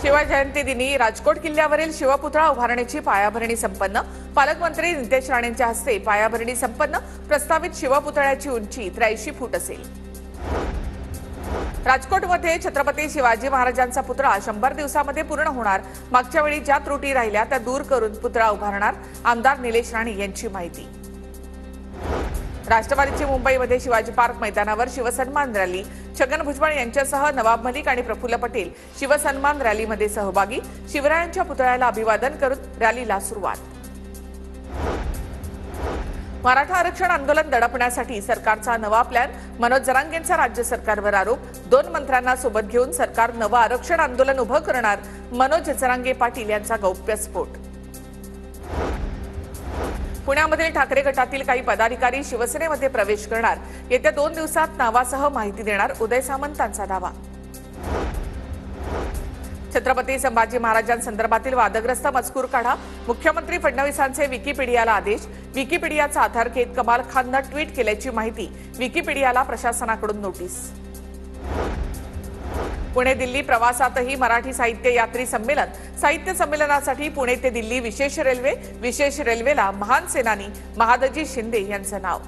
शिवजयंती दिनी राजकोट किल्ल्यावरील शिवपुतळा उभारण्याची पायाभरणी संपन्न। पालकमंत्री नितेश राणेंच्या हस्ते पायाभरणी संपन्न। प्रस्तावित शिवपुतळ्याची उंची 83 फूट असेल। राजकोटमध्ये छत्रपती शिवाजी महाराजांचा पुतळा 100 दिवसांमध्ये पूर्ण होणार। मागच्या वेळी ज्या त्रुटी राहिल्या त्या दूर करून पुतळा उभारणार, आमदार निलेश राणे यांची माहिती। राष्ट्रवादीची मुंबईमध्ये शिवाजी पार्क मैदानावर शिवसन्मान रॅली। छगन भुजबळ यांच्यासह नवाब मलिक आणि प्रफुल्ल पटेल शिवसन्मान रॅलीमध्ये सहभागी। शिवरायांच्या पुतळ्याला अभिवादन करून रॅलीला सुरुवात। मराठा आरक्षण आंदोलन दडपण्यासाठी सरकारचा नवा प्लॅन। मनोज जरांगेंचा राज्य सरकारवर आरोप। 2 मंत्र्यांना सोबत घेऊन सरकार नवं आरक्षण आंदोलन उभं करणार। मनोज जरांगे पाटील यांचा गौप्यस्फोट। पुण्यामधील ठाकरे गटातील काही पदाधिकारी शिवसेनेमध्ये प्रवेश करणार। येत्या 2 दिवसात नावासह माहिती देणार, उदय सामंतांचा दावा। छत्रपती संभाजी महाराजांसंदर्भातील वादग्रस्त मजकूर काढा। मुख्यमंत्री फडणवीसांचे विकिपीडियाला आदेश। विकिपीडियाचा आधारखेत कमाल खाननं ट्विट केल्याची माहिती। विकिपीडियाला प्रशासनाकडून नोटीस। पुणे दिल्ली प्रवासातही मराठी साहित्य यात्री संमेलन। साहित्य संमेलनासाठी पुणे ते दिल्ली विशेष रेल्वे। विशेष रेल्वेला महान सेनानी महादजी शिंदे यांचं नाव।